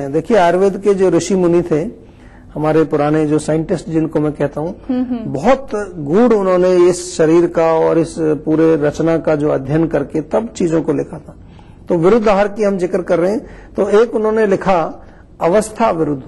देखिए, आयुर्वेद के जो ऋषि मुनि थे, हमारे पुराने जो साइंटिस्ट जिनको मैं कहता हूँ, बहुत गूढ़ उन्होंने इस शरीर का और इस पूरे रचना का जो अध्ययन करके तब चीजों को लिखा था। तो विरुद्ध आहार की हम जिक्र कर रहे हैं, तो एक उन्होंने लिखा अवस्था विरुद्ध।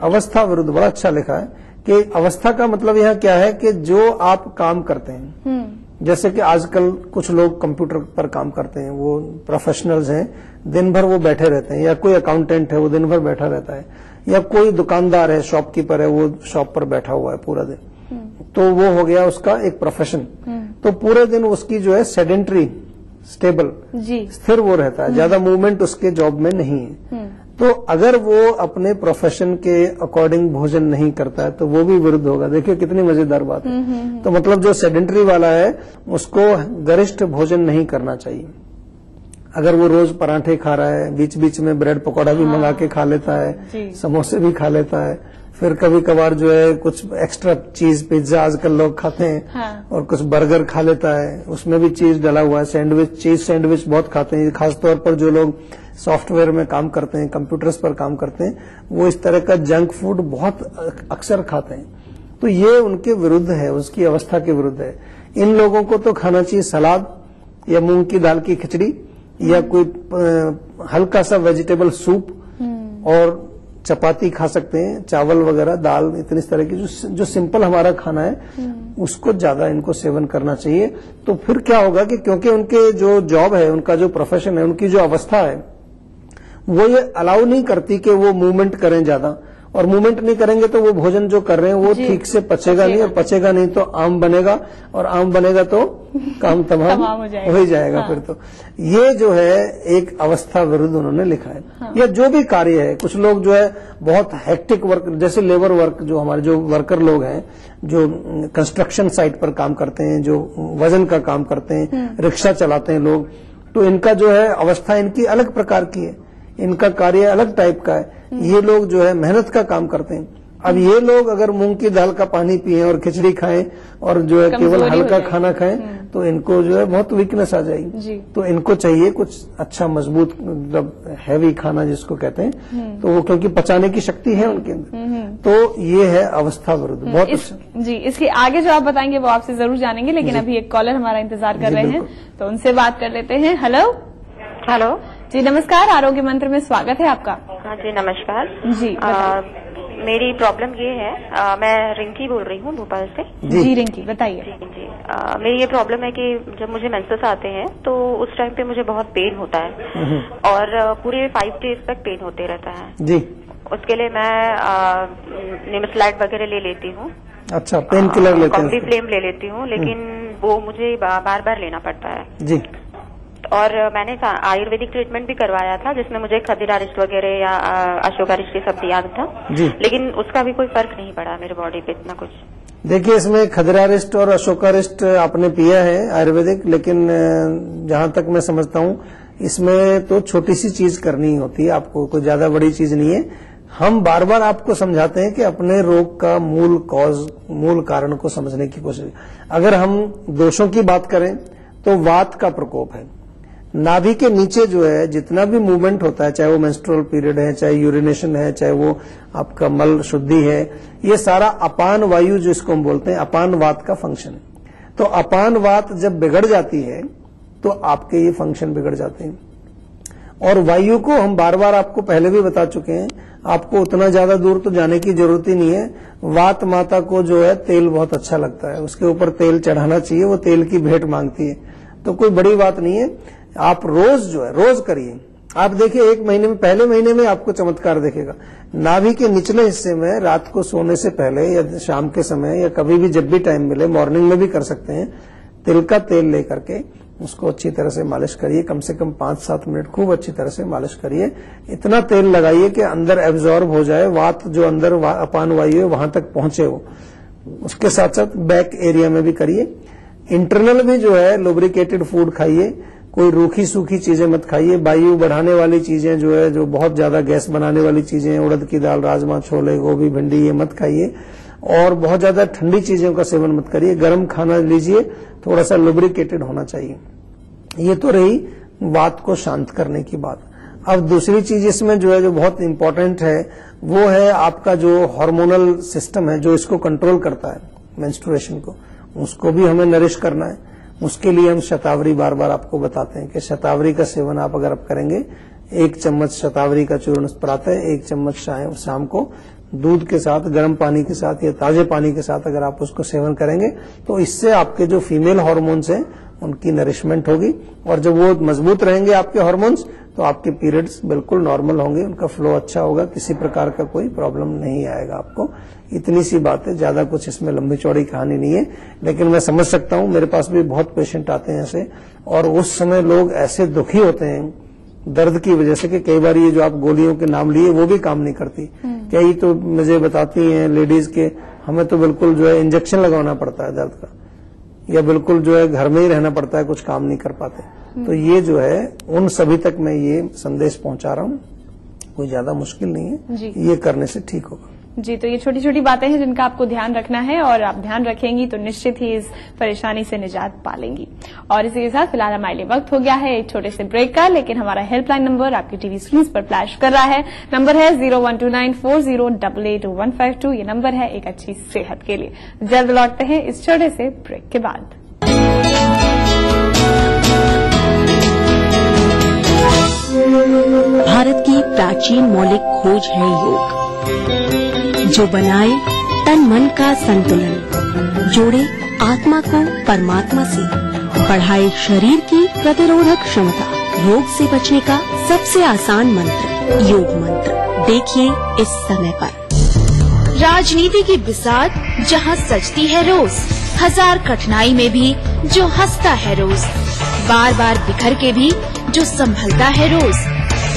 अवस्था विरुद्ध बड़ा अच्छा लिखा है कि अवस्था का मतलब यह क्या है कि जो आप काम करते हैं, जैसे कि आजकल कुछ लोग कंप्यूटर पर काम करते हैं, वो प्रोफेशनल्स हैं, दिन भर वो बैठे रहते हैं, या कोई अकाउंटेंट है वो दिन भर बैठा रहता है, या कोई दुकानदार है, शॉपकीपर है, वो शॉप पर बैठा हुआ है पूरा दिन, तो वो हो गया उसका एक प्रोफेशन। तो पूरे दिन उसकी जो है सेडेंटरी स्टेबल स्थिर वो रहता है, ज्यादा मूवमेंट उसके जॉब में नहीं है। तो अगर वो अपने प्रोफेशन के अकॉर्डिंग भोजन नहीं करता है तो वो भी विरुद्ध होगा। देखिए कितनी मजेदार बात है। तो मतलब जो सेडेंटरी वाला है उसको गरिष्ठ भोजन नहीं करना चाहिए। अगर वो रोज पराठे खा रहा है, बीच बीच में ब्रेड पकौड़ा भी मंगा के खा लेता है, समोसे भी खा लेता है, फिर कभी कभार जो है कुछ एक्स्ट्रा चीज, पिज्जा आजकल लोग खाते हैं, और कुछ बर्गर खा लेता है, उसमें भी चीज डला हुआ है, सैंडविच, चीज सैंडविच बहुत खाते हैं। खासतौर पर जो लोग सॉफ्टवेयर में काम करते हैं, कंप्यूटर्स पर काम करते हैं, वो इस तरह का जंक फूड बहुत अक्सर खाते हैं। तो ये उनके विरुद्ध है, उसकी अवस्था के विरुद्ध है। इन लोगों को तो खाना चाहिए सलाद या मूंग की दाल की खिचड़ी या कोई हल्का सा वेजिटेबल सूप, और चपाती खा सकते हैं, चावल वगैरह, दाल, इतनी तरह की जो सिंपल हमारा खाना है उसको ज्यादा इनको सेवन करना चाहिए। तो फिर क्या होगा कि क्योंकि उनके जो जॉब है, उनका जो प्रोफेशन है, उनकी जो अवस्था है, वो ये अलाउ नहीं करती कि वो मूवमेंट करें ज्यादा, और मूवमेंट नहीं करेंगे तो वो भोजन जो कर रहे हैं वो ठीक से पचेगा नहीं, और पचेगा नहीं तो आम बनेगा, और आम बनेगा तो काम तमाम हो ही जाएगा। फिर तो ये जो है एक अवस्था विरुद्ध उन्होंने लिखा है। या जो भी कार्य है, कुछ लोग जो है बहुत हेक्टिक वर्क, जैसे लेबर वर्क, जो हमारे जो वर्कर लोग हैं, जो कंस्ट्रक्शन साइट पर काम करते हैं, जो वजन का काम करते हैं, रिक्शा चलाते हैं लोग, तो इनका जो है अवस्था इनकी अलग प्रकार की है, इनका कार्य अलग टाइप का है। ये लोग जो है मेहनत का काम करते हैं। अब ये लोग अगर मूंग की दाल का पानी पिए और खिचड़ी खाएं और जो है केवल हल्का खाना खाएं, तो इनको जो है बहुत वीकनेस आ जाएगी। तो इनको चाहिए कुछ अच्छा मजबूत, मतलब हैवी खाना जिसको कहते हैं, तो वो क्योंकि पचाने की शक्ति है उनके अंदर। तो ये है अवस्था विरुद्ध। बहुत अच्छा जी। इसके आगे जो आप बताएंगे वो आपसे जरूर जानेंगे, लेकिन अभी एक कॉलर हमारा इंतजार कर रहे हैं, तो उनसे बात कर लेते हैं। हेलो हेलो जी, नमस्कार, आरोग्य मंत्र में स्वागत है आपका। हाँ जी, नमस्कार जी। मेरी प्रॉब्लम ये है, मैं रिंकी बोल रही हूँ भोपाल से। जी रिंकी, बताइए। जी, मेरी ये प्रॉब्लम है कि जब मुझे मेंसेस आते हैं तो उस टाइम पे मुझे बहुत पेन होता है, और पूरे 5 डेज तक पेन होते रहता है जी। उसके लिए मैं निमेसलाइड वगैरह ले लेती हूँ। अच्छा, पेन किलर लेते हैं? कॉम्बीफ्लेम ले लेती हूँ, लेकिन वो मुझे बार बार लेना पड़ता है जी। और मैंने आयुर्वेदिक ट्रीटमेंट भी करवाया था, जिसमें मुझे खदिरारिष्ट वगैरह या अशोकारिष्ट ये सब दिया था जी, लेकिन उसका भी कोई फर्क नहीं पड़ा मेरे बॉडी पे इतना कुछ। देखिए, इसमें खदिरारिष्ट और अशोकारिष्ट आपने पिया है आयुर्वेदिक, लेकिन जहां तक मैं समझता हूं इसमें तो छोटी सी चीज करनी होती है आपको, कोई ज्यादा बड़ी चीज नहीं है। हम बार बार आपको समझाते हैं कि अपने रोग का मूल कॉज, मूल कारण को समझने की कोशिश। अगर हम दोषों की बात करें तो वात का प्रकोप है। नाभि के नीचे जो है जितना भी मूवमेंट होता है, चाहे वो मेंस्ट्रुअल पीरियड है, चाहे यूरिनेशन है, चाहे वो आपका मल शुद्धि है, ये सारा अपान वायु जिसको हम बोलते हैं, अपान वात का फंक्शन है। तो अपान वात जब बिगड़ जाती है तो आपके ये फंक्शन बिगड़ जाते हैं। और वायु को हम बार बार आपको पहले भी बता चुके हैं, आपको उतना ज्यादा दूर तो जाने की जरूरत ही नहीं है। वात माता को जो है तेल बहुत अच्छा लगता है, उसके ऊपर तेल चढ़ाना चाहिए, वो तेल की भेंट मांगती है। तो कोई बड़ी बात नहीं है, आप रोज जो है रोज करिए। आप देखिए, एक महीने में, पहले महीने में आपको चमत्कार दिखेगा। नाभि के निचले हिस्से में रात को सोने से पहले या शाम के समय या कभी भी जब भी टाइम मिले, मॉर्निंग में भी कर सकते हैं, तिल का तेल लेकर के उसको अच्छी तरह से मालिश करिए। कम से कम 5-7 मिनट खूब अच्छी तरह से मालिश करिए। इतना तेल लगाइए कि अंदर एब्जॉर्ब हो जाए, वात जो अंदर अपान वायु है वहां तक पहुंचे वो। उसके साथ साथ बैक एरिया में भी करिए। इंटरनल भी जो है लुब्रिकेटेड फूड खाइए, कोई रूखी सूखी चीजें मत खाइए। वायु बढ़ाने वाली चीजें जो है, जो बहुत ज्यादा गैस बनाने वाली चीजें, उड़द की दाल, राजमा, छोले, गोभी, भिंडी, ये मत खाइए। और बहुत ज्यादा ठंडी चीजों का सेवन मत करिए। गर्म खाना लीजिए, थोड़ा सा लुब्रिकेटेड होना चाहिए। ये तो रही वात को शांत करने की बात। अब दूसरी चीज इसमें जो है, जो बहुत इम्पोर्टेंट है, वो है आपका जो हार्मोनल सिस्टम है, जो इसको कंट्रोल करता है मेंस्ट्रुएशन को, उसको भी हमें नरिश करना है। उसके लिए हम शतावरी बार बार आपको बताते हैं कि शतावरी का सेवन आप अगर आप करेंगे, 1 चम्मच शतावरी का चूर्ण प्रातः, 1 चम्मच शाम को दूध के साथ, गर्म पानी के साथ या ताजे पानी के साथ अगर आप उसको सेवन करेंगे तो इससे आपके जो फीमेल हार्मोन्स हैं उनकी नरिशमेंट होगी, और जब वो मजबूत रहेंगे आपके हार्मोन्स तो आपके पीरियड्स बिल्कुल नॉर्मल होंगे, उनका फ्लो अच्छा होगा, किसी प्रकार का कोई प्रॉब्लम नहीं आएगा आपको। इतनी सी बात है, ज्यादा कुछ इसमें लंबी चौड़ी कहानी नहीं है, लेकिन मैं समझ सकता हूं, मेरे पास भी बहुत पेशेंट आते हैं ऐसे, और उस समय लोग ऐसे दुखी होते हैं दर्द की वजह से कि कई बार ये जो आप गोलियों के नाम लिए वो भी काम नहीं करती। कई तो मुझे बताती हैं लेडीज के, हमें तो बिल्कुल जो है इंजेक्शन लगवाना पड़ता है दर्द का, या बिल्कुल जो है घर में ही रहना पड़ता है, कुछ काम नहीं कर पाते। तो ये जो है उन सभी तक मैं ये संदेश पहुंचा रहा हूं, कोई ज्यादा मुश्किल नहीं है, ये करने से ठीक होगा जी। तो ये छोटी छोटी बातें हैं जिनका आपको ध्यान रखना है, और आप ध्यान रखेंगी तो निश्चित ही इस परेशानी से निजात पा लेंगी। और इसी के साथ फिलहाल हमारे लिए वक्त हो गया है एक छोटे से ब्रेक का, लेकिन हमारा हेल्पलाइन नंबर आपकी टीवी स्क्रीन पर फ्लैश कर रहा है। नंबर है 012940888152। ये नंबर है एक अच्छी सेहत के लिए। जल्द लौटते हैं इस छोटे से ब्रेक के बाद। भारत की प्राचीन मौलिक खोज है योग, जो बनाए तन मन का संतुलन, जोड़े आत्मा को परमात्मा से, बढ़ाए शरीर की प्रतिरोधक क्षमता। योग से बचने का सबसे आसान मंत्र, योग मंत्र। देखिए इस समय पर। राजनीति की बिसात जहां सजती है रोज, हजार कठिनाई में भी जो हंसता है रोज, बार बार बिखर के भी जो संभलता है रोज,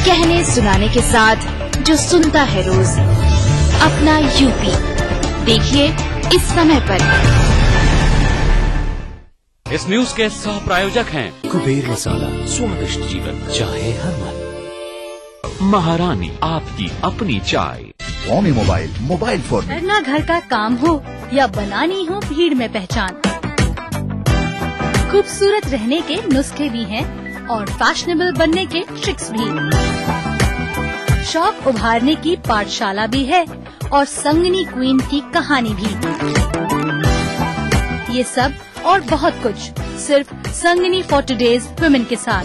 कहने सुनाने के साथ जो सुनता है रोज, अपना यूपी। देखिए इस समय पर। इस न्यूज के सह प्रायोजक हैं कुबेर मसाला, स्वादिष्ट जीवन चाहे हर मन। महारानी, आपकी अपनी चाय। Xiaomi mobile phone. करना घर का काम हो या बनानी हो भीड़ में पहचान, खूबसूरत रहने के नुस्खे भी हैं और फैशनेबल बनने के ट्रिक्स भी। शौक उभारने की पाठशाला भी है और संगनी क्वीन की कहानी भी। ये सब और बहुत कुछ सिर्फ संगनी फॉर टुडेज वुमेन के साथ।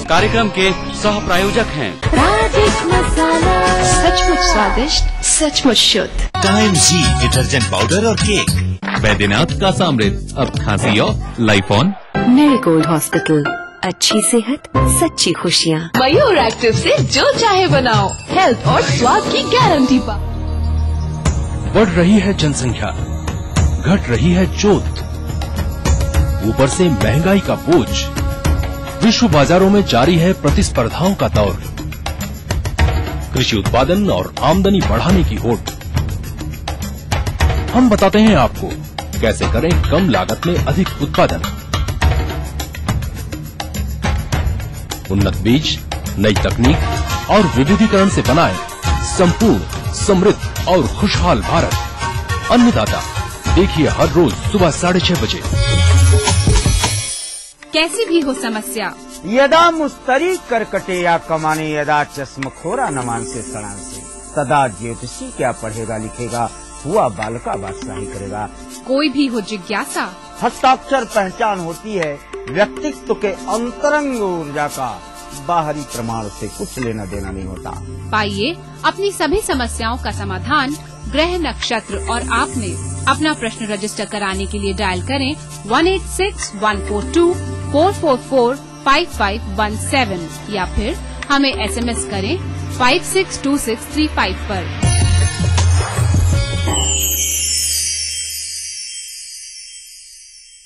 कार्यक्रम के सह प्रायोजक हैं राधिक मसाला, सचमुच स्वादिष्ट, सचमुच शुद्ध। टाइम जी डिटर्जेंट पाउडर और केक। बैद्यनाथ का सामृत, अब खांसी और लाइफॉन। मेरीगोल्ड हॉस्पिटल, अच्छी सेहत, सच्ची खुशियाँ। मयूर एक्टिव से जो चाहे बनाओ, हेल्थ और स्वाद की गारंटी पा। बढ़ रही है जनसंख्या, घट रही है जोत, ऊपर से महंगाई का बोझ, विश्व बाजारों में जारी है प्रतिस्पर्धाओं का दौर, कृषि उत्पादन और आमदनी बढ़ाने की होड़। हम बताते हैं आपको कैसे करें कम लागत में अधिक उत्पादन। उन्नत बीज, नई तकनीक और विविधीकरण से बनाए संपूर्ण, समृद्ध और खुशहाल भारत। अन्नदाता, देखिए हर रोज सुबह 6:30 बजे। कैसी भी हो समस्या, यदा मुस्तरी करकटे या कमाने, यदा चश्मखोरा न मानसे सड़ान से, सदा ज्योतिषी क्या पढ़ेगा लिखेगा, हुआ बालका बादशाही करेगा। कोई भी हो जिज्ञासा, हस्ताक्षर पहचान होती है व्यक्तित्व के अंतरंग ऊर्जा का, बाहरी प्रमाण से कुछ लेना देना नहीं होता। पाइए अपनी सभी समस्याओं का समाधान ग्रह, नक्षत्र और आप में। अपना प्रश्न रजिस्टर कराने के लिए डायल करें 186142445517 या फिर हमें SMS करें 562635 पर।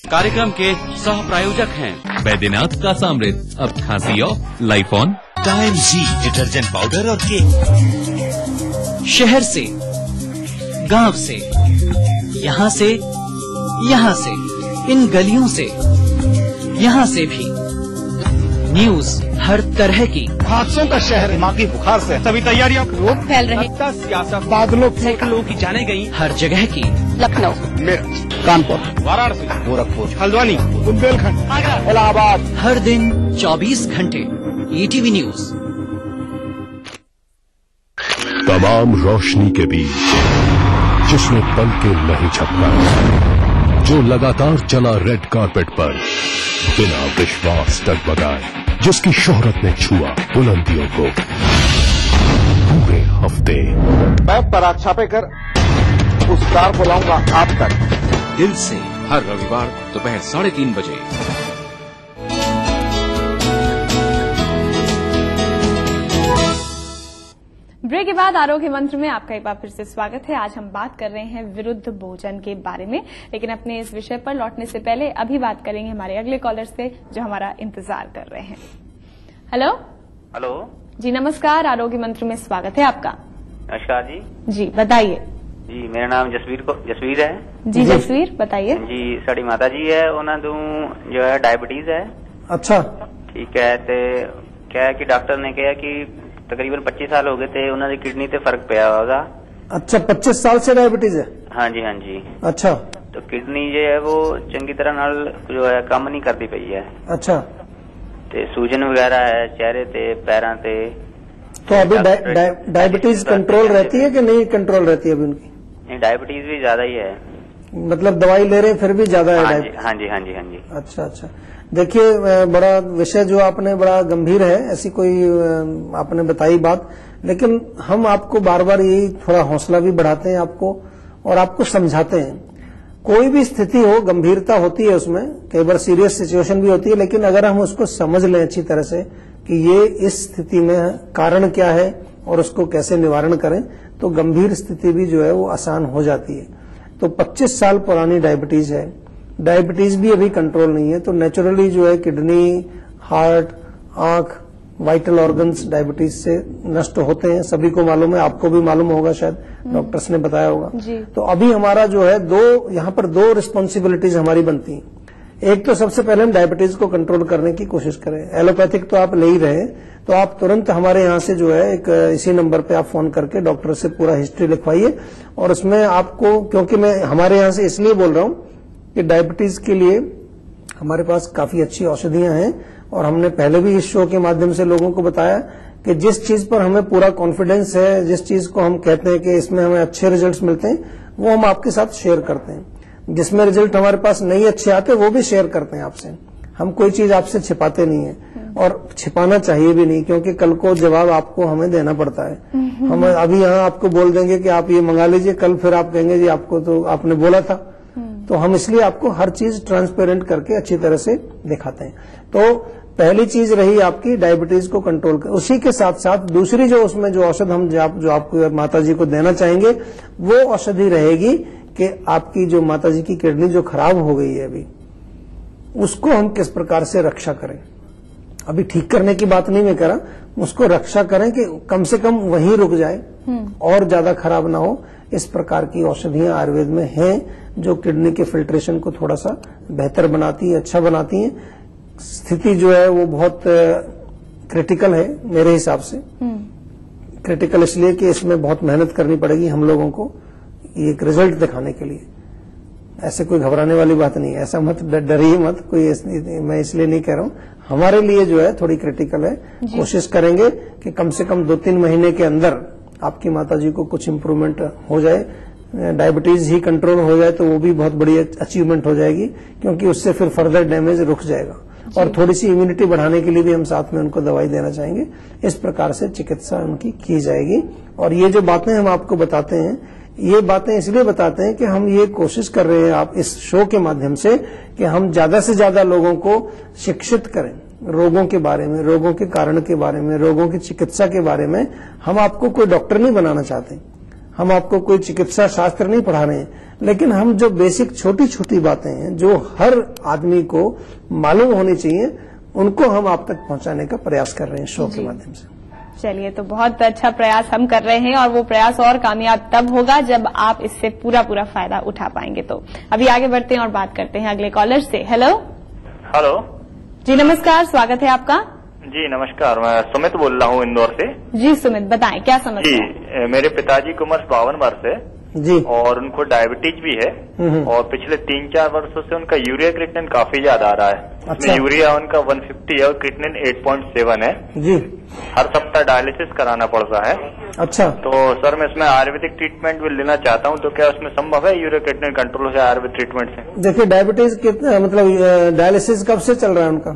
कार्यक्रम के सह प्रायोजक हैं बैद्यनाथ का सामृत, अब खांसी और लाइफॉन। टाइम जी डिटर्जेंट पाउडर और केक। शहर से, गांव से, यहाँ से, यहाँ से, इन गलियों से, यहाँ से भी न्यूज हर तरह की। हादसों का शहर, दिमागी बुखार से सभी तैयारियां, रोग फैल रहे, सियासत, बादलों, सैकड़ों की जाने गई हर जगह की। लखनऊ, मेरठ, कानपुर, वाराणसी, गोरखपुर, हल्द्वानी, बुंदेलखंड, इलाहाबाद। हर दिन 24 घंटे ETV न्यूज। तमाम रोशनी के बीच जिसने पलके नहीं झपका, जो लगातार चला रेड कारपेट पर बिना विश्वास डगमगाए, जिसकी शोहरत ने छुआ बुलंदियों को, पूरे हफ्ते मैं पराग छापेकर उस कार को लाऊंगा आप तक। दिल से हर रविवार दोपहर 3:30 बजे। ब्रेक के बाद आरोग्य मंत्र में आपका एक बार फिर से स्वागत है। आज हम बात कर रहे हैं विरुद्ध भोजन के बारे में, लेकिन अपने इस विषय पर लौटने से पहले अभी बात करेंगे हमारे अगले कॉलर से जो हमारा इंतजार कर रहे हैं। हेलो हेलो जी, नमस्कार। आरोग्य मंत्र में स्वागत है आपका। नमस्कार जी। जी बताइए। जी मेरा नाम जसवीर है। जी जसवीर बताइए। जी साड़ी माता जी है, उन्होंने जो है डायबिटीज है। अच्छा ठीक है, तो क्या है कि डॉक्टर ने कहा कि तकरीबन 25 साल हो गए थे, उन्होंने किडनी ते फर्क पाया होगा। अच्छा 25 साल से डायबिटीज है? हाँ जी हाँ जी। अच्छा तो किडनी जो है वो चंगी तरह नाल जो है काम नहीं करती पई है। अच्छा ते सूजन वगैरह है चेहरे ते पैरों ते। तो अभी डायबिटीज कंट्रोल रहती है कि नहीं कंट्रोल रहती है अभी उनकी? नहीं, डायबिटीज भी ज्यादा ही है। मतलब दवाई ले रहे हैं फिर भी ज्यादा है? हाँ जी हाँ जी हाँ जी हाँ जी। अच्छा अच्छा, देखिए बड़ा विषय जो आपने बड़ा गंभीर है, ऐसी कोई आपने बताई बात, लेकिन हम आपको बार बार यही थोड़ा हौसला भी बढ़ाते हैं आपको और आपको समझाते हैं। कोई भी स्थिति हो, गंभीरता होती है उसमें, कई बार सीरियस सिचुएशन भी होती है, लेकिन अगर हम उसको समझ लें अच्छी तरह से कि ये इस स्थिति में कारण क्या है और उसको कैसे निवारण करें, तो गंभीर स्थिति भी जो है वो आसान हो जाती है। तो 25 साल पुरानी डायबिटीज है, डायबिटीज भी अभी कंट्रोल नहीं है, तो नेचुरली जो है किडनी, हार्ट, आंख, वाइटल ऑर्गन्स डायबिटीज से नष्ट होते हैं। सभी को मालूम है, आपको भी मालूम होगा, शायद डॉक्टर्स ने बताया होगा। तो अभी हमारा जो है यहाँ पर दो रिस्पॉन्सिबिलिटीज हमारी बनती हैं। एक तो सबसे पहले हम डायबिटीज को कंट्रोल करने की कोशिश करें। एलोपैथिक तो आप ले ही रहे, तो आप तुरंत हमारे यहाँ से जो है एक इसी नंबर पे आप फोन करके डॉक्टर से पूरा हिस्ट्री लिखवाइए, और उसमें आपको, क्योंकि मैं हमारे यहाँ से इसलिए बोल रहा हूँ कि डायबिटीज के लिए हमारे पास काफी अच्छी औषधियां हैं, और हमने पहले भी इस शो के माध्यम से लोगों को बताया कि जिस चीज पर हमें पूरा कॉन्फिडेंस है, जिस चीज को हम कहते हैं कि इसमें हमें अच्छे रिजल्ट्स मिलते हैं, वो हम आपके साथ शेयर करते हैं। जिसमें रिजल्ट हमारे पास नहीं अच्छे आते वो भी शेयर करते हैं आपसे। हम कोई चीज आपसे छिपाते नहीं है, और छिपाना चाहिए भी नहीं, क्योंकि कल को जवाब आपको हमें देना पड़ता है। हम अभी यहाँ आपको बोल देंगे कि आप ये मंगा लीजिए, कल फिर आप कहेंगे जी आपको तो आपने बोला था। तो हम इसलिए आपको हर चीज ट्रांसपेरेंट करके अच्छी तरह से दिखाते हैं। तो पहली चीज रही आपकी डायबिटीज को कंट्रोल कर। उसी के साथ साथ दूसरी जो उसमें जो औषध हम जो आपको माता जी को देना चाहेंगे, वो औषधि रहेगी कि आपकी जो माता जी की किडनी जो खराब हो गई है अभी, उसको हम किस प्रकार से रक्षा करें। अभी ठीक करने की बात नहीं मैं कह रहा, उसको रक्षा करें कि कम से कम वहीं रुक जाए और ज्यादा खराब ना हो। इस प्रकार की औषधियां आयुर्वेद में हैं जो किडनी के फिल्ट्रेशन को थोड़ा सा बेहतर बनाती है, अच्छा बनाती हैं। स्थिति जो है वो बहुत क्रिटिकल है मेरे हिसाब से। क्रिटिकल इसलिए कि इसमें बहुत मेहनत करनी पड़ेगी हम लोगों को एक रिजल्ट दिखाने के लिए। ऐसे कोई घबराने वाली बात नहीं है, ऐसा मत डरिए मत, कोई मैं इसलिए नहीं कह रहा हूं। हमारे लिए जो है थोड़ी क्रिटिकल है। कोशिश करेंगे कि कम से कम 2-3 महीने के अंदर आपकी माताजी को कुछ इम्प्रूवमेंट हो जाए। डायबिटीज ही कंट्रोल हो जाए तो वो भी बहुत बड़ी अचीवमेंट हो जाएगी, क्योंकि उससे फिर फर्दर डैमेज रुक जाएगा। और थोड़ी सी इम्यूनिटी बढ़ाने के लिए भी हम साथ में उनको दवाई देना चाहेंगे। इस प्रकार से चिकित्सा उनकी की जाएगी। और ये जो बातें हम आपको बताते हैं, ये बातें इसलिए बताते हैं कि हम ये कोशिश कर रहे हैं आप इस शो के माध्यम से कि हम ज्यादा से ज्यादा लोगों को शिक्षित करें रोगों के बारे में, रोगों के कारण के बारे में, रोगों की चिकित्सा के बारे में। हम आपको कोई डॉक्टर नहीं बनाना चाहते, हम आपको कोई चिकित्सा शास्त्र नहीं पढ़ा रहे हैं, लेकिन हम जो बेसिक छोटी छोटी बातें हैं जो हर आदमी को मालूम होनी चाहिए, उनको हम आप तक पहुंचाने का प्रयास कर रहे हैं शो के माध्यम से। चलिए, तो बहुत अच्छा प्रयास हम कर रहे हैं, और वो प्रयास और कामयाब तब होगा जब आप इससे पूरा फायदा उठा पाएंगे। तो अभी आगे बढ़ते हैं और बात करते हैं अगले कॉलर से। हेलो हेलो जी, नमस्कार, स्वागत है आपका। जी नमस्कार, मैं सुमित बोल रहा हूँ इंदौर से। जी सुमित, बताएं क्या समस्या है? जी मेरे पिताजी की उम्र 52 वर्ष है। जी। और उनको डायबिटीज भी है और पिछले 3-4 वर्षों से उनका यूरिया क्रिएटिनिन काफी ज्यादा आ रहा है। अच्छा। इसमें यूरिया उनका 150 है और क्रिएटिनिन 8.7 है जी। हर सप्ताह डायलिसिस कराना पड़ता है। अच्छा। तो सर मैं इसमें आयुर्वेदिक ट्रीटमेंट भी लेना चाहता हूँ, तो क्या उसमें संभव है यूरिया क्रिएटिनिन कंट्रोल हो जाए आयुर्वेदिक ट्रीटमेंट से? देखिए डायबिटीज कितना मतलब डायलिसिस कब से चल रहा है उनका?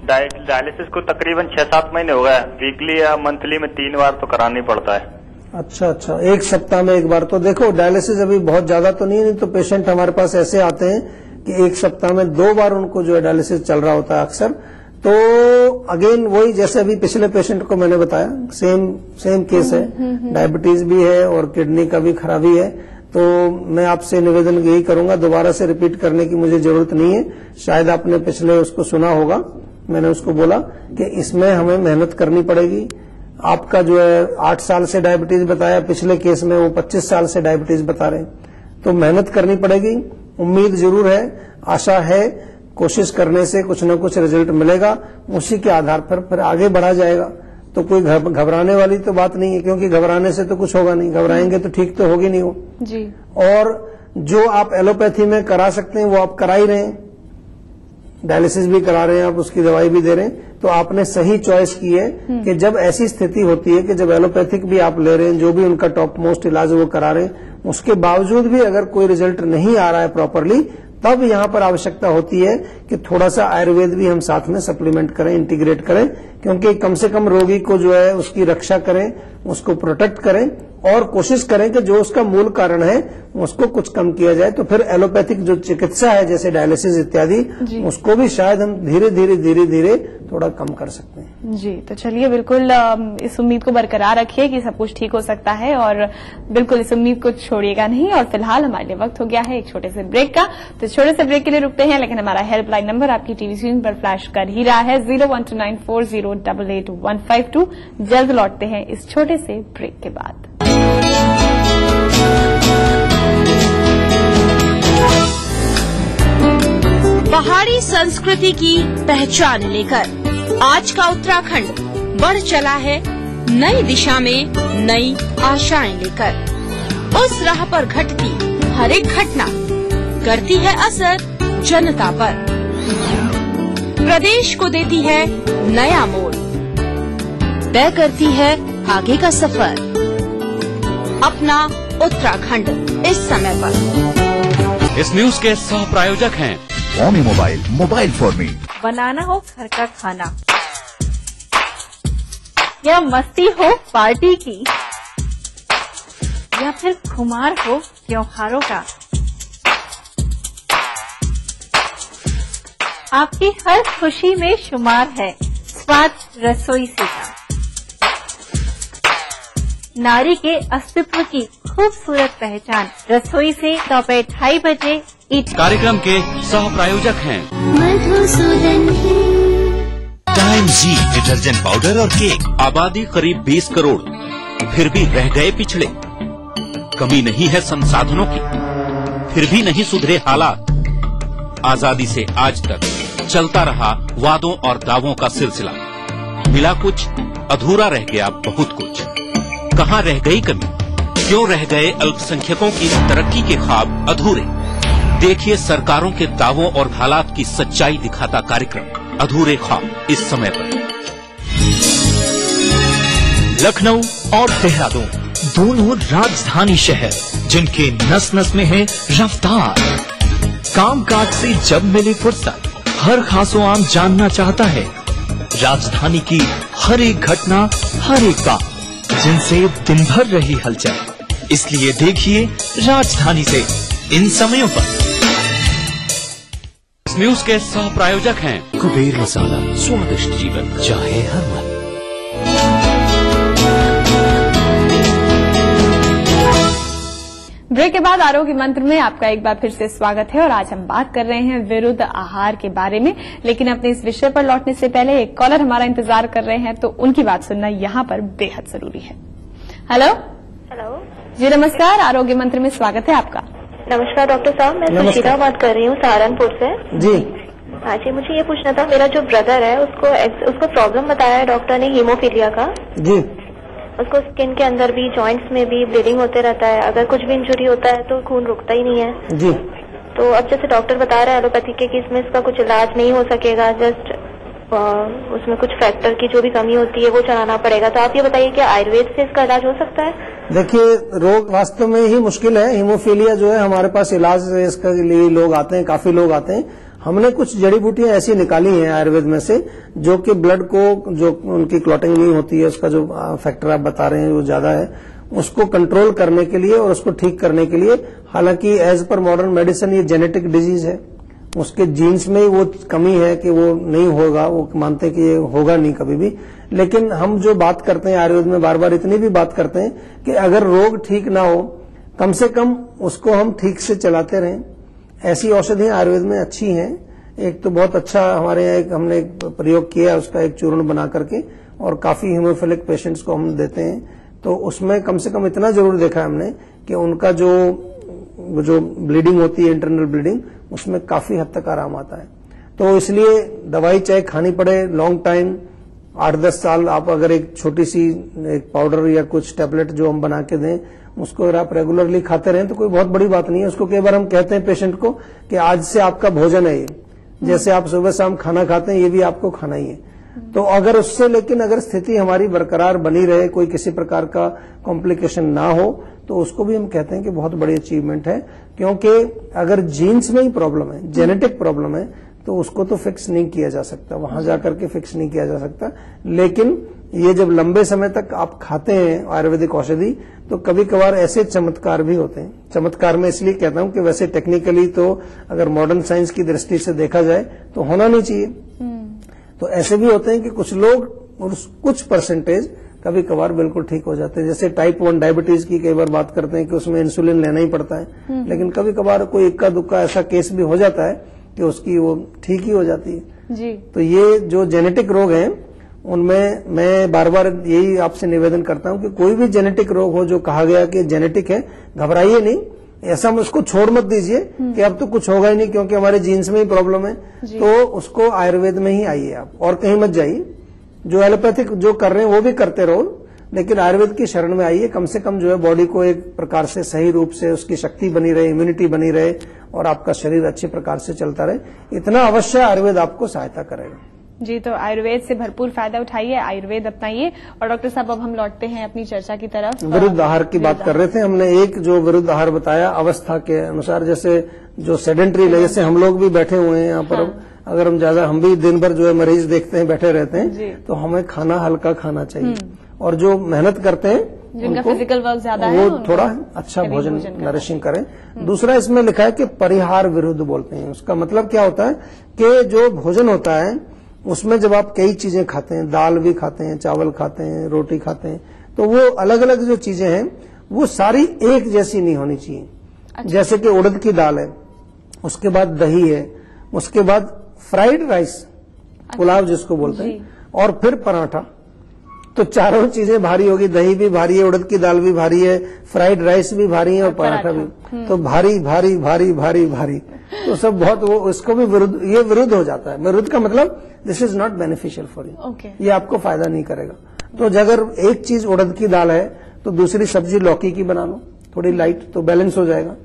डायलिसिस को तकरीबन 6-7 महीने हो गए। वीकली या मंथली में 3 बार तो कराना ही पड़ता है। अच्छा, एक सप्ताह में एक बार। तो देखो डायलिसिस अभी बहुत ज्यादा तो नहीं तो पेशेंट हमारे पास ऐसे आते हैं कि एक सप्ताह में 2 बार उनको जो है डायलिसिस चल रहा होता है अक्सर। तो अगेन वही जैसे अभी पिछले पेशेंट को मैंने बताया, सेम केस है, डायबिटीज भी है और किडनी का भी खराबी है। तो मैं आपसे निवेदन यही करूंगा, दोबारा से रिपीट करने की मुझे जरूरत नहीं है। शायद आपने पिछले उसको सुना होगा, मैंने उसको बोला कि इसमें हमें मेहनत करनी पड़ेगी। आपका जो है 8 साल से डायबिटीज बताया, पिछले केस में वो 25 साल से डायबिटीज बता रहे हैं। तो मेहनत करनी पड़ेगी, उम्मीद जरूर है, आशा है, कोशिश करने से कुछ न कुछ रिजल्ट मिलेगा, उसी के आधार पर फिर आगे बढ़ा जाएगा। तो कोई घबराने वाली तो बात नहीं है, क्योंकि घबराने से तो कुछ होगा नहीं, घबराएंगे तो ठीक तो होगी नहीं वो जी। और जो आप एलोपैथी में करा सकते हैं वो आप करा ही रहे हैं, डायलिसिस भी करा रहे हैं आप, उसकी दवाई भी दे रहे हैं। तो आपने सही चॉइस की है कि जब ऐसी स्थिति होती है कि जब एलोपैथिक भी आप ले रहे हैं, जो भी उनका टॉप मोस्ट इलाज वो करा रहे हैं, उसके बावजूद भी अगर कोई रिजल्ट नहीं आ रहा है प्रॉपरली, तब यहाँ पर आवश्यकता होती है कि थोड़ा सा आयुर्वेद भी हम साथ में सप्लीमेंट करें, इंटीग्रेट करें, क्योंकि कम से कम रोगी को जो है उसकी रक्षा करें, उसको प्रोटेक्ट करें और कोशिश करें कि जो उसका मूल कारण है उसको कुछ कम किया जाए। तो फिर एलोपैथिक जो चिकित्सा है जैसे डायलिसिस इत्यादि, उसको भी शायद हम धीरे धीरे थोड़ा कम कर सकते हैं। जी, तो चलिए बिल्कुल इस उम्मीद को बरकरार रखिए कि सब कुछ ठीक हो सकता है और बिल्कुल इस उम्मीद को छोड़िएगा नहीं। और फिलहाल हमारे लिए वक्त हो गया है एक छोटे से ब्रेक का, तो छोटे से ब्रेक के लिए रुकते हैं, लेकिन हमारा हेल्पलाइन नंबर आपकी टीवी स्क्रीन पर फ्लैश कर ही रहा है 01294088152। जल्द लौटते हैं इस छोटे से ब्रेक के बाद। पहाड़ी संस्कृति की पहचान लेकर आज का उत्तराखंड बढ़ चला है नई दिशा में नई आशाएं लेकर। उस राह पर घटती हर एक घटना करती है असर जनता पर, प्रदेश को देती है नया मोड़, तय करती है आगे का सफर। अपना उत्तराखंड इस समय पर। इस न्यूज के सह प्रायोजक हैं Omi mobile, mobile for me. बनाना हो घर का खाना या मस्ती हो पार्टी की या फिर खुमार हो त्योहारों का, आपकी हर खुशी में शुमार है स्वाद रसोई से का। नारी के अस्तित्व की खूबसूरत पहचान रसोई से दोपहर 2:30 बजे। कार्यक्रम के सह प्रायोजक हैं टाइम जी डिटर्जेंट पाउडर और केक। आबादी करीब 20 करोड़, फिर भी रह गए पिछड़े। कमी नहीं है संसाधनों की, फिर भी नहीं सुधरे हालात। आजादी से आज तक चलता रहा वादों और दावों का सिलसिला। मिला कुछ, अधूरा रह गया बहुत कुछ। कहाँ रह गई कमी, क्यों रह गए अल्पसंख्यकों की तरक्की के ख्वाब अधूरे। देखिए सरकारों के दावों और हालात की सच्चाई दिखाता कार्यक्रम अधूरे ख्वाब इस समय पर। लखनऊ और देहरादून दोनों राजधानी शहर, जिनके नस नस में है रफ्तार। कामकाज से जब मिली फुर्सत, हर खासो आम जानना चाहता है राजधानी की हर एक घटना, हर एक बात, जिनसे दिन भर रही हलचल। इसलिए देखिए राजधानी से इन समयों पर। इस न्यूज के सह प्रायोजक हैं कुबेर मसाला, स्वादिष्ट जीवन चाहे हर मन। ब्रेक के बाद आरोग्य मंत्र में आपका एक बार फिर से स्वागत है और आज हम बात कर रहे हैं विरुद्ध आहार के बारे में। लेकिन अपने इस विषय पर लौटने से पहले एक कॉलर हमारा इंतजार कर रहे हैं, तो उनकी बात सुनना यहाँ पर बेहद जरूरी है। हेलो जी, नमस्कार, आरोग्य मंत्र में स्वागत है आपका। नमस्कार डॉक्टर साहब, मैं सुशीला बात कर रही हूँ सहारनपुर से। जी हाँ जी, मुझे ये पूछना था, मेरा जो ब्रदर है उसको प्रॉब्लम बताया है डॉक्टर ने हीमोफीलिया का। जी। उसको स्किन के अंदर भी, जॉइंट्स में भी ब्लीडिंग होते रहता है। अगर कुछ भी इंजुरी होता है तो खून रुकता ही नहीं है जी। तो अब जैसे डॉक्टर बता रहा है एलोपैथी के कि इसमें इसका कुछ इलाज नहीं हो सकेगा, जस्ट उसमें कुछ फैक्टर की जो भी कमी होती है वो चढ़ाना पड़ेगा। तो आप ये बताइए कि आयुर्वेद से इसका इलाज हो सकता है? देखिए, रोग वास्तव में ही मुश्किल है। हीमोफीलिया जो है हमारे पास इलाज इसका लिए लोग आते हैं, काफी लोग आते हैं। हमने कुछ जड़ी बूटियां ऐसी निकाली हैं आयुर्वेद में से जो कि ब्लड को, जो उनकी क्लॉटिंग नहीं होती है, उसका जो फैक्टर आप बता रहे हैं वो ज्यादा है, उसको कंट्रोल करने के लिए और उसको ठीक करने के लिए। हालांकि एज पर मॉडर्न मेडिसिन ये जेनेटिक डिजीज है, उसके जीन्स में ही वो कमी है कि वो नहीं होगा, वो मानते हैं कि ये होगा नहीं कभी भी। लेकिन हम जो बात करते हैं आयुर्वेद में बार बार इतनी भी बात करते हैं कि अगर रोग ठीक ना हो, कम से कम उसको हम ठीक से चलाते रहें। ऐसी औषधियां आयुर्वेद में अच्छी हैं। एक तो बहुत अच्छा हमारे यहाँ हमने एक प्रयोग किया, उसका एक चूर्ण बना करके, और काफी हीमोफिलिक पेशेंट्स को हम देते हैं। तो उसमें कम से कम इतना जरूर देखा हमने कि उनका जो ब्लीडिंग होती है, इंटरनल ब्लीडिंग, उसमें काफी हद तक आराम आता है। तो इसलिए दवाई चाहे खानी पड़े लॉन्ग टाइम, 8-10 साल, आप अगर एक छोटी सी एक पाउडर या कुछ टैबलेट जो हम बना के दें, उसको अगर आप रेगुलरली खाते रहें तो कोई बहुत बड़ी बात नहीं है। उसको कई बार हम कहते हैं पेशेंट को कि आज से आपका भोजन है ये, जैसे आप सुबह शाम खाना खाते हैं ये भी आपको खाना ही है। तो अगर उससे, लेकिन अगर स्थिति हमारी बरकरार बनी रहे, कोई किसी प्रकार का कॉम्प्लिकेशन ना हो, तो उसको भी हम कहते हैं कि बहुत बड़ी अचीवमेंट है। क्योंकि अगर जीन्स में ही प्रॉब्लम है, जेनेटिक प्रॉब्लम है, तो उसको तो फिक्स नहीं किया जा सकता, वहां जाकर के फिक्स नहीं किया जा सकता। लेकिन ये जब लंबे समय तक आप खाते हैं आयुर्वेदिक औषधि, तो कभी कभार ऐसे चमत्कार भी होते हैं। चमत्कार में इसलिए कहता हूं कि वैसे टेक्निकली तो अगर मॉडर्न साइंस की दृष्टि से देखा जाए तो होना नहीं चाहिए। तो ऐसे भी होते हैं कि कुछ लोग और कुछ परसेंटेज कभी कभार बिल्कुल ठीक हो जाते हैं। जैसे टाइप 1 डायबिटीज की कई बार बात करते हैं कि उसमें इंसुलिन लेना ही पड़ता है, लेकिन कभी कभार कोई इक्का दुक्का ऐसा केस भी हो जाता है कि उसकी वो ठीक ही हो जाती है जी। तो ये जो जेनेटिक रोग हैं, उनमें मैं बार बार यही आपसे निवेदन करता हूं कि कोई भी जेनेटिक रोग हो जो कहा गया कि जेनेटिक है, घबराइए नहीं, ऐसा उसको छोड़ मत दीजिए कि अब तो कुछ होगा ही नहीं क्योंकि हमारे जीन्स में ही प्रॉब्लम है। तो उसको आयुर्वेद में ही आइए आप, और कहीं मत जाइए। जो एलोपैथिक जो कर रहे हैं वो भी करते रहो, लेकिन आयुर्वेद की शरण में आइए। कम से कम जो है बॉडी को एक प्रकार से सही रूप से उसकी शक्ति बनी रहे, इम्यूनिटी बनी रहे, और आपका शरीर अच्छे प्रकार से चलता रहे। इतना अवश्य आयुर्वेद आपको सहायता करेगा जी। तो आयुर्वेद से भरपूर फायदा उठाइए, आयुर्वेद अपनाइए। और डॉक्टर साहब, अब हम लौटते हैं अपनी चर्चा की तरफ। विरुद्ध आहार की बात कर रहे थे हमने। एक जो विरुद्ध आहार बताया अवस्था के अनुसार, जैसे जो सेडेंटरी, जैसे हम लोग भी बैठे हुए हैं यहाँ पर, अगर हम भी दिन भर जो है मरीज देखते हैं, बैठे रहते हैं, तो हमें खाना हल्का खाना चाहिए। और जो मेहनत करते हैं, जिनका फिजिकल वर्क ज्यादा है, वो थोड़ा अच्छा भोजन नरिशिंग करें। दूसरा इसमें लिखा है कि परिहार विरुद्ध बोलते हैं। उसका मतलब क्या होता है कि जो भोजन होता है उसमें जब आप कई चीजें खाते हैं, दाल भी खाते हैं, चावल खाते हैं, रोटी खाते हैं, तो वो अलग अलग जो चीजें हैं वो सारी एक जैसी नहीं होनी चाहिए। अच्छा। जैसे कि उड़द की दाल है, उसके बाद दही है, उसके बाद फ्राइड राइस, पुलाव जिसको बोलते हैं, और फिर पराठा। तो चारों चीजें भारी होगी, दही भी भारी है, उड़द की दाल भी भारी है, फ्राइड राइस भी भारी है, और पराठा भी। तो भारी भारी भारी भारी भारी, तो सब बहुत, वो इसको भी विरुद्ध, ये विरुद्ध हो जाता है। विरुद्ध का मतलब this is not beneficial for you, ये आपको फायदा नहीं करेगा। तो अगर एक चीज उड़द की दाल है तो दूसरी सब्जी लौकी की बना लो, थोड़ी लाइट, तो बैलेंस हो जाएगा।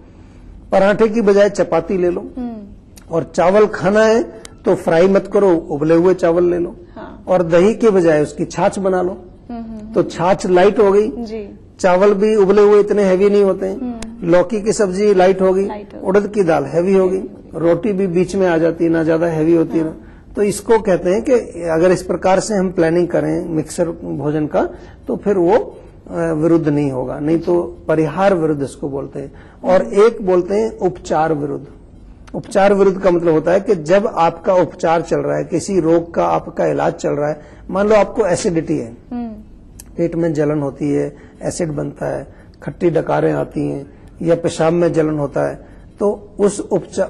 पराठे की बजाय चपाती ले लो, और चावल खाना है तो फ्राई मत करो, उबले हुए चावल ले लो। और दही के बजाय उसकी छाछ बना लो, तो छाछ लाइट हो गई जी। चावल भी उबले हुए इतने हैवी नहीं होते हैं, लौकी की सब्जी लाइट होगी, उड़द की दाल हैवी होगी, रोटी भी बीच में आ जाती है, ना ज्यादा हैवी होती है। तो इसको कहते हैं कि अगर इस प्रकार से हम प्लानिंग करें मिक्सर भोजन का, तो फिर वो विरुद्ध नहीं होगा। नहीं तो परिहार विरुद्ध इसको बोलते हैं। और एक बोलते हैं उपचार विरुद्ध। उपचार विरुद्ध का मतलब होता है कि जब आपका उपचार चल रहा है, किसी रोग का आपका इलाज चल रहा है, मान लो आपको एसिडिटी है, पेट में जलन होती है, एसिड बनता है, खट्टी डकारें आती हैं, या पेशाब में जलन होता है, तो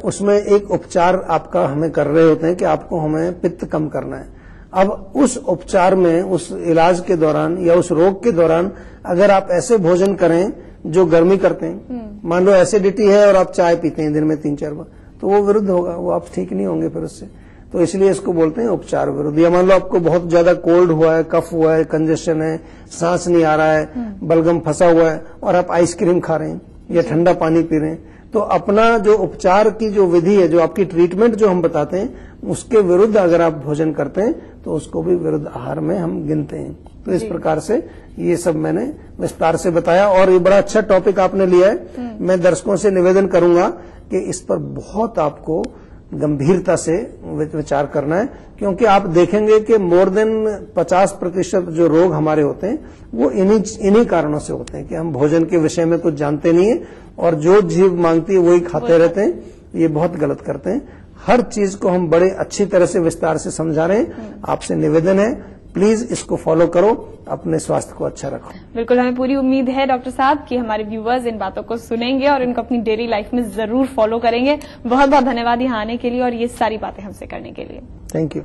उसमें एक उपचार आपका हमें कर रहे होते हैं कि आपको हमें पित्त कम करना है। अब उस उपचार में, उस इलाज के दौरान या उस रोग के दौरान अगर आप ऐसे भोजन करें जो गर्मी करते हैं, मान लो एसिडिटी है और आप चाय पीते हैं दिन में 3-4 बार, तो वो विरुद्ध होगा, वो आप ठीक नहीं होंगे फिर उससे। तो इसलिए इसको बोलते हैं उपचार विरुद्ध। या मान लो आपको बहुत ज्यादा कोल्ड हुआ है, कफ हुआ है, कंजेशन है, सांस नहीं आ रहा है, बलगम फंसा हुआ है और आप आइसक्रीम खा रहे हैं या ठंडा पानी पी रहे हैं, तो अपना जो उपचार की जो विधि है, जो आपकी ट्रीटमेंट जो हम बताते हैं, उसके विरुद्ध अगर आप भोजन करते हैं तो उसको भी विरुद्ध आहार में हम गिनते हैं। तो इस प्रकार से ये सब मैंने विस्तार से बताया और ये बड़ा अच्छा टॉपिक आपने लिया है। मैं दर्शकों से निवेदन करूंगा कि इस पर बहुत आपको गंभीरता से विचार करना है, क्योंकि आप देखेंगे कि मोर देन 50% जो रोग हमारे होते हैं वो इन्हीं कारणों से होते हैं कि हम भोजन के विषय में कुछ जानते नहीं है और जो जीभ मांगती है वही खाते रहते हैं। ये बहुत गलत करते हैं। हर चीज को हम बड़े अच्छी तरह से विस्तार से समझा रहे हैं। आपसे निवेदन है, प्लीज इसको फॉलो करो, अपने स्वास्थ्य को अच्छा रखो। बिल्कुल, हमें पूरी उम्मीद है डॉक्टर साहब कि हमारे व्यूअर्स इन बातों को सुनेंगे और इनको अपनी डेली लाइफ में जरूर फॉलो करेंगे। बहुत बहुत धन्यवाद यहाँ आने के लिए और ये सारी बातें हमसे करने के लिए। Thank you.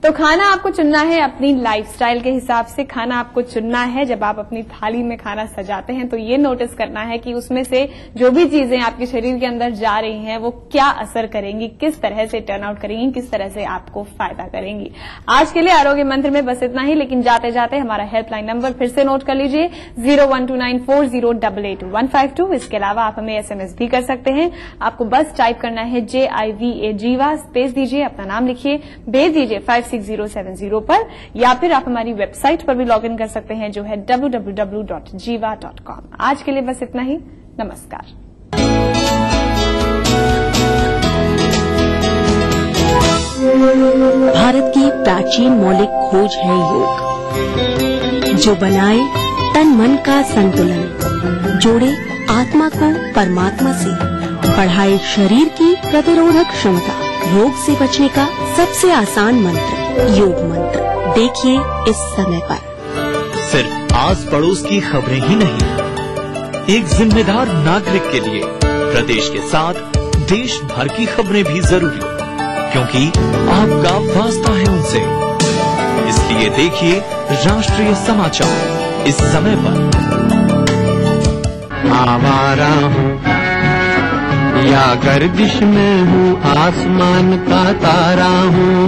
तो खाना आपको चुनना है अपनी लाइफस्टाइल के हिसाब से। खाना आपको चुनना है जब आप अपनी थाली में खाना सजाते हैं तो ये नोटिस करना है कि उसमें से जो भी चीजें आपके शरीर के अंदर जा रही हैं वो क्या असर करेंगी, किस तरह से टर्न आउट करेंगी, किस तरह से आपको फायदा करेंगी। आज के लिए आरोग्य मंत्र में बस इतना ही, लेकिन जाते जाते हमारा हेल्पलाइन नंबर फिर से नोट कर लीजिए 012940885152। इसके अलावा आप हमें SMS भी कर सकते हैं। आपको बस टाइप करना है JIVA जीवा, स्पेस दीजिए, अपना नाम लिखिए, भेज दीजिए 56070 पर, या फिर आप हमारी वेबसाइट पर भी लॉग इन कर सकते हैं जो है www.jiva.com। आज के लिए बस इतना ही। नमस्कार। भारत की प्राचीन मौलिक खोज है योग, जो बनाए तन मन का संतुलन, जोड़े आत्मा को परमात्मा से, बढ़ाए शरीर की प्रतिरोधक क्षमता। योग से बचने का सबसे आसान मंत्र योग मंत्र देखिए इस समय पर। सिर्फ आस पड़ोस की खबरें ही नहीं, एक जिम्मेदार नागरिक के लिए प्रदेश के साथ देश भर की खबरें भी जरूरी, क्योंकि आपका वास्ता है उनसे। इसलिए देखिए राष्ट्रीय समाचार इस समय पर। आवारा हूँ या गर्दिश में हूँ, आसमान का तारा हूँ।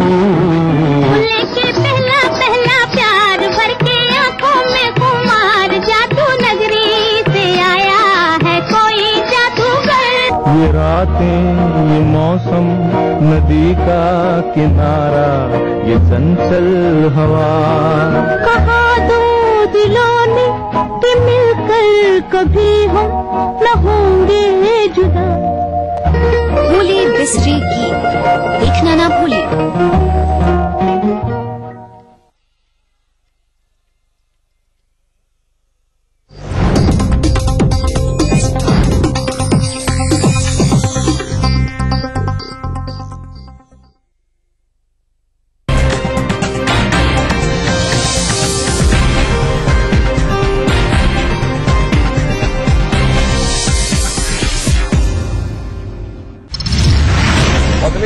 लेके पहला पहला प्यार भर के आंखों में कुमार, जादू नगरी से आया है कोई जादूगर। ये रातें, ये मौसम, नदी का किनारा, ये चंचल हवा। कहा दो दिलों ने कि मिलकर कभी हम न होंगे जुदा। भूले बिसरे गीत देखना ना भूले।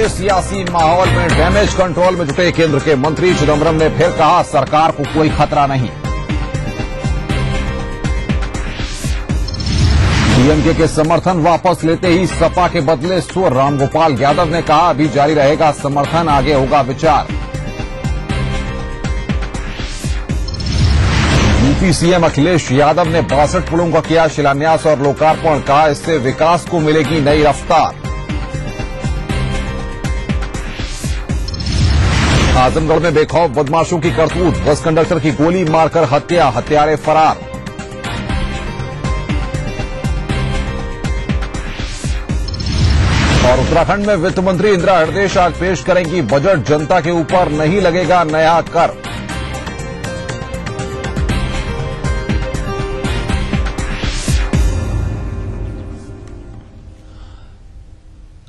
सियासी माहौल में डैमेज कंट्रोल में जुटे केंद्र के मंत्री चिदम्बरम ने फिर कहा, सरकार को कोई खतरा नहीं। डीएमके के समर्थन वापस लेते ही सपा के बदले सुर। रामगोपाल यादव ने कहा, अभी जारी रहेगा समर्थन, आगे होगा विचार। यूपी सीएम अखिलेश यादव ने 62 पुलों का किया शिलान्यास और लोकार्पण। कहा, इससे विकास को मिलेगी नई रफ्तार। आजमगढ़ में बेखौफ बदमाशों की करतूत, बस कंडक्टर की गोली मारकर हत्या, हत्यारे फरार। और उत्तराखंड में वित्त मंत्री इंदिरा हृदयेश आज पेश करेंगी बजट, जनता के ऊपर नहीं लगेगा नया कर।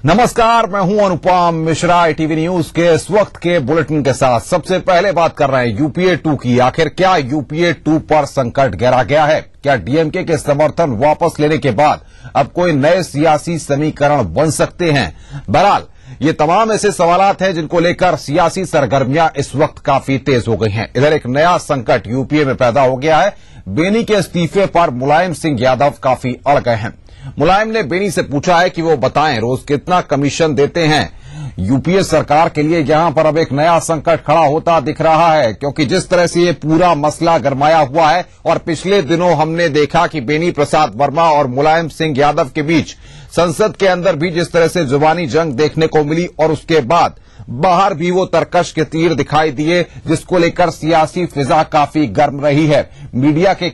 नमस्कार, मैं हूं अनुपम मिश्रा, ITV न्यूज के इस वक्त के बुलेटिन के साथ। सबसे पहले बात कर रहे हैं UPA 2 की। आखिर क्या UPA 2 पर संकट गहरा गया है? क्या डीएमके के समर्थन वापस लेने के बाद अब कोई नए सियासी समीकरण बन सकते हैं? बहरहाल ये तमाम ऐसे सवालात हैं जिनको लेकर सियासी सरगर्मियां इस वक्त काफी तेज हो गई हैं। इधर एक नया संकट यूपीए में पैदा हो गया है। बेनी के इस्तीफे पर मुलायम सिंह यादव काफी अड़ गए हैं। मुलायम ने बेनी से पूछा है कि वो बताएं रोज कितना कमीशन देते हैं। यूपीए सरकार के लिए यहां पर अब एक नया संकट खड़ा होता दिख रहा है, क्योंकि जिस तरह से ये पूरा मसला गरमाया हुआ है और पिछले दिनों हमने देखा कि बेनी प्रसाद वर्मा और मुलायम सिंह यादव के बीच संसद के अंदर भी जिस तरह से जुबानी जंग देखने को मिली और उसके बाद बाहर भी वो तरकश के तीर दिखाई दिए, जिसको लेकर सियासी फिजा काफी गर्म रही है। मीडिया के